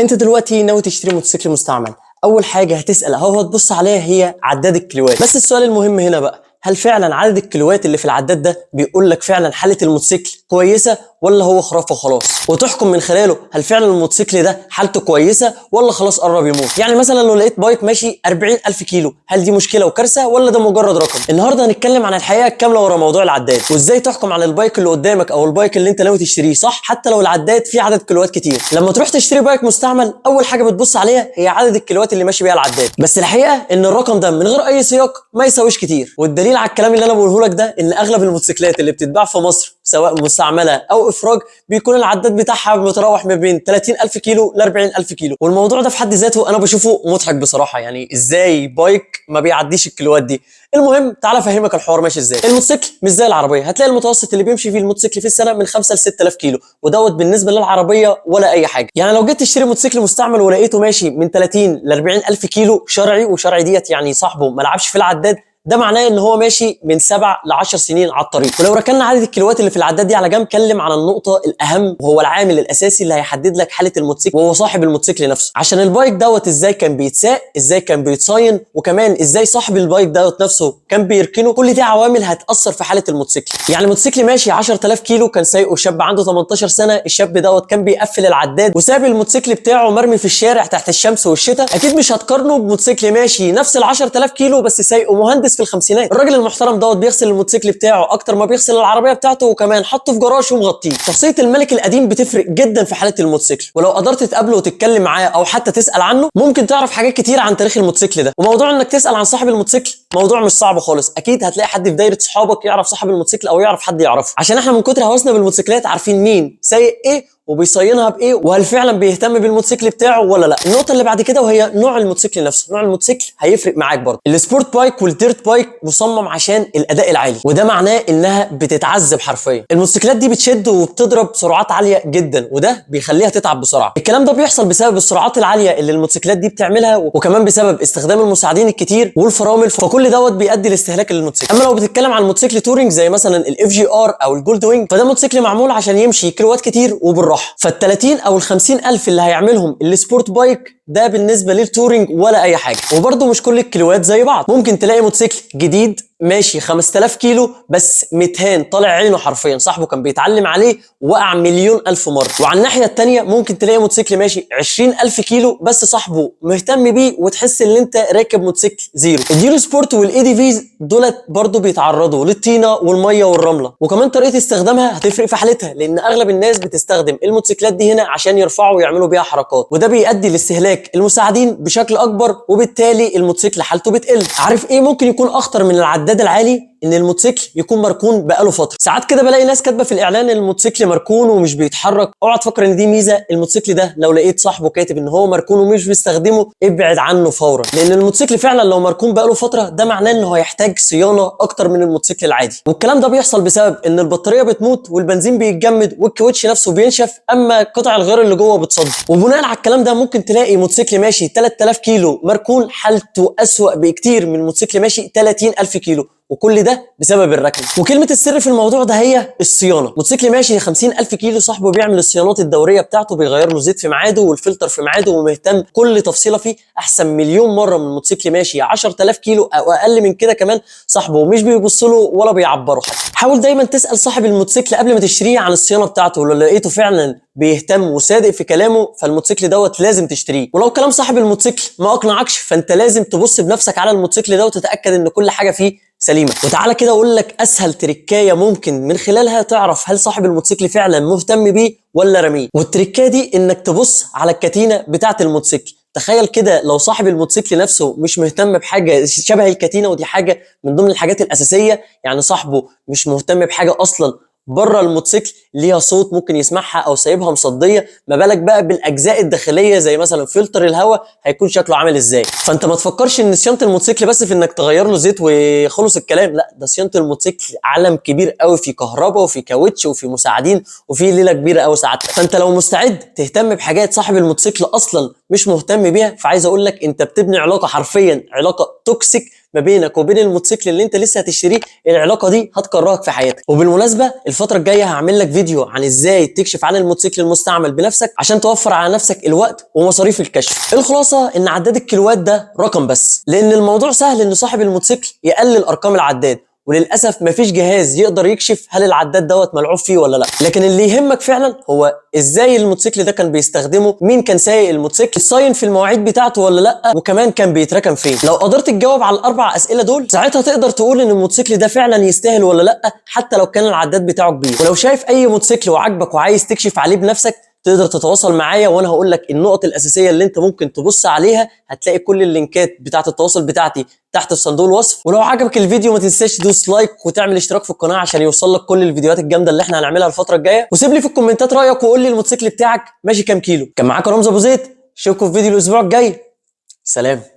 انت دلوقتي ناوي تشتري موتوسيكل مستعمل. اول حاجه هتسال او هتبص عليها هي عداد الكيلوات. بس السؤال المهم هنا بقى، هل فعلا عدد الكيلوات اللي في العداد ده بيقول لك فعلا حاله الموتوسيكل كويسه ولا هو خرافه وخلاص، وتحكم من خلاله هل فعلا الموتوسيكل ده حالته كويسه ولا خلاص قرب يموت. يعني مثلا لو لقيت بايك ماشي 40000 كيلو، هل دي مشكله وكارثه ولا ده مجرد رقم؟ النهارده هنتكلم عن الحقيقه الكامله ورا موضوع العداد، وازاي تحكم على البايك اللي قدامك او البايك اللي انت ناوي تشتريه صح حتى لو العداد فيه عدد كيلوات كتير. لما تروح تشتري بايك مستعمل، اول حاجه بتبص عليها هي عدد الكيلوات اللي ماشي بيها العداد. بس الحقيقه ان الرقم ده من غير اي سياق ما يساويش كتير، والدليل على الكلام اللي انا بقوله لك ده ان اغلب الموتوسيكلات اللي بتتباع في مصر سواء مستعمله او افراج بيكون العداد بتاعها متراوح ما بين 30000 كيلو ل 40000 كيلو. والموضوع ده في حد ذاته انا بشوفه مضحك بصراحه، يعني ازاي بايك ما بيعديش الكيلوات دي؟ المهم تعالى افهمك الحوار ماشي ازاي. الموتوسيكل مش زي العربيه، هتلاقي المتوسط اللي بيمشي فيه الموتوسيكل في السنه من 5 ل 6000 كيلو، ودوت بالنسبه للعربيه ولا اي حاجه. يعني لو جيت تشتري موتوسيكل مستعمل ولقيته ماشي من 30 ل 40000 كيلو شرعي، وشرعي ديت يعني صاحبه ما لعبش في العداد، ده معناه ان هو ماشي من 7 ل 10 سنين على الطريق. ولو ركننا عدد الكيلوات اللي في العداد دي على جنب، نتكلم على النقطه الاهم وهو العامل الاساسي اللي هيحدد لك حاله الموتوسيكل، وهو صاحب الموتوسيكل نفسه. عشان البايك دوت ازاي كان بيتساق، ازاي كان بيتصاين، وكمان ازاي صاحب البايك دوت نفسه كان بيركنه، كل دي عوامل هتاثر في حاله الموتوسيكل. يعني موتوسيكل ماشي 10000 كيلو كان سايقه شاب عنده 18 سنه، الشاب دوت كان بيقفل العداد وساب الموتوسيكل بتاعه مرمي في الشارع تحت الشمس والشتاء، اكيد مش هتقارنه بموتوسيكل ماشي نفس ال 10000 كيلو بس سايقه مهندس في الخمسينات. الراجل المحترم دوت بيغسل الموتوسيكل بتاعه اكتر ما بيغسل العربيه بتاعته، وكمان حطه في جراج ومغطيه. شخصيه الملك القديم بتفرق جدا في حاله الموتوسيكل، ولو قدرت تقابله وتتكلم معاه او حتى تسال عنه ممكن تعرف حاجات كتير عن تاريخ الموتوسيكل ده. وموضوع انك تسال عن صاحب الموتوسيكل موضوع مش صعب خالص، اكيد هتلاقي حد في دايره صحابك يعرف صاحب الموتوسيكل او يعرف حد يعرفه، عشان احنا من كتر هوسنا بالموتوسيكلات عارفين مين سايق ايه وبيصينها بايه، وهل فعلا بيهتم بالموتوسيكل بتاعه ولا لا. النقطه اللي بعد كده وهي نوع الموتوسيكل نفسه. نوع الموتوسيكل هيفرق معاك برضه. السبورت بايك والديرت بايك مصمم عشان الاداء العالي، وده معناه انها بتتعذب حرفيا. الموتوسيكلات دي بتشد وبتضرب سرعات عاليه جدا، وده بيخليها تتعب بسرعه. الكلام ده بيحصل بسبب السرعات العاليه اللي الموتوسيكلات دي بتعملها، وكمان بسبب استخدام المساعدين الكتير والفرامل، فكل دوت بيؤدي لاستهلاك للموتوسيكل. اما لو بتتكلم عن موتوسيكل تورينج زي مثلا الاف جي ار او الجولد وينج، فده موتوسيكل معمول عشان يمشي كيلوات كتير وبالراحه. فال30 او ال50 الف اللي هيعملهم السبورت بايك ده بالنسبه للتورينج ولا اي حاجه. وبرده مش كل الكيلوات زي بعض، ممكن تلاقي موتوسيكل جديد ماشي 5000 كيلو بس متهان طالع عينه حرفيا، صاحبه كان بيتعلم عليه وقع مليون الف مره. وعلى الناحيه الثانيه ممكن تلاقي موتوسيكل ماشي 20000 كيلو بس صاحبه مهتم بيه، وتحس ان انت راكب موتوسيكل زيرو. الديرو سبورت والاي دي فيز دولت برضه بيتعرضوا للطينه والميه والرمله، وكمان طريقه استخدامها هتفرق في حالتها، لان اغلب الناس بتستخدم الموتوسيكلات دي هنا عشان يرفعوا ويعملوا بيها حركات، وده بيؤدي لاستهلاك المساعدين بشكل اكبر، وبالتالي الموتوسيكل حالته بتقل. عارف ايه ممكن يكون اخطر من العداد العالي؟ ان الموتوسيكل يكون مركون بقاله فتره. ساعات كده بلاقي ناس كاتبه في الاعلان ان الموتوسيكل مركون ومش بيتحرك، اوعى تفكر ان دي ميزه. الموتوسيكل ده لو لقيت صاحبه كاتب ان هو مركون ومش بيستخدمه، ابعد عنه فورا، لان الموتوسيكل فعلا لو مركون بقاله فتره ده معناه انه هيحتاج صيانه اكتر من الموتوسيكل العادي. والكلام ده بيحصل بسبب ان البطاريه بتموت والبنزين بيتجمد والكاوتش نفسه بينشف، اما قطع الغيار اللي جوه بتصدي. وبناء على الكلام ده ممكن تلاقي موتوسيكل ماشي 3000 كيلو مركون حالته اسوأ بكتير من موتوسيكل ماشي 30000 كيلو، وكل ده بسبب الركن. وكلمه السر في الموضوع ده هي الصيانه. موتوسيكل ماشي 50000 كيلو صاحبه بيعمل الصيانات الدوريه بتاعته، بيغير له زيت في ميعاده والفلتر في ميعاده، ومهتم كل تفصيله فيه احسن مليون مره من موتوسيكل ماشي 10000 كيلو او اقل من كده كمان صاحبه ومش بيبص له ولا بيعبره حتى. حاول دايما تسال صاحب الموتوسيكل قبل ما تشتريه عن الصيانه بتاعته، ولو لقيته فعلا بيهتم وصادق في كلامه فالموتوسيكل دوت لازم تشتريه. ولو كلام صاحب الموتوسيكل ما اقنعكش فانت لازم تبص بنفسك على الموتوسيكل ده وتتاكد ان كل حاجه فيه سليمه. وتعالى كده اقول لك اسهل تريكايه ممكن من خلالها تعرف هل صاحب الموتوسيكل فعلا مهتم بيه ولا رميه. والتريكايه دي انك تبص على الكتينه بتاعه الموتوسيكل. تخيل كده لو صاحب الموتوسيكل نفسه مش مهتم بحاجه شبه الكتينه، ودي حاجه من ضمن الحاجات الاساسيه، يعني صاحبه مش مهتم بحاجه اصلا بره الموتوسيكل ليها صوت ممكن يسمعها او سايبها مصديه، ما بالك بقى بالاجزاء الداخليه زي مثلا فلتر الهواء هيكون شكله عامل ازاي. فانت ما تفكرش ان صيانه الموتوسيكل بس في انك تغير له زيت وخلص الكلام، لا، ده صيانه الموتوسيكل عالم كبير قوي، في كهرباء وفي كاوتش وفي مساعدين وفي ليله كبيره قوي ساعتها. فانت لو مستعد تهتم بحاجات صاحب الموتوسيكل اصلا مش مهتم بيها، فعايز اقول لك انت بتبني علاقه، حرفيا علاقه توكسيك ما بينك وبين الموتوسيكل اللي انت لسه هتشتريه، العلاقه دي هتكرهك في حياتك. وبالمناسبه الفتره الجايه هعمل لك فيديو عن ازاي تكشف عن الموتوسيكل المستعمل بنفسك عشان توفر على نفسك الوقت ومصاريف الكشف. الخلاصه ان عداد الكيلوات ده رقم بس، لان الموضوع سهل ان صاحب الموتوسيكل يقلل ارقام العداد، وللاسف مفيش جهاز يقدر يكشف هل العداد دوت ملعوب فيه ولا لا. لكن اللي يهمك فعلا هو ازاي الموتوسيكل ده كان بيستخدمه، مين كان سايق الموتوسيكل، صاين في المواعيد بتاعته ولا لا، وكمان كان بيتركن فين. لو قدرت تجاوب على الاربع اسئله دول ساعتها تقدر تقول ان الموتوسيكل ده فعلا يستاهل ولا لا، حتى لو كان العداد بتاعه كبير. ولو شايف اي موتوسيكل وعجبك وعايز تكشف عليه بنفسك تقدر تتواصل معايا، وانا هقول لك النقط الاساسيه اللي انت ممكن تبص عليها. هتلاقي كل اللينكات بتاعه التواصل بتاعتي تحت في صندوق الوصف. ولو عجبك الفيديو ما تنساش تدوس لايك وتعمل اشتراك في القناه عشان يوصل لك كل الفيديوهات الجامده اللي احنا هنعملها الفتره الجايه. وسيب لي في الكومنتات رايك وقول لي الموتوسيكل بتاعك ماشي كام كيلو. كان معاك رمزي ابو زيد، اشوفكم في فيديو الاسبوع الجاي. سلام.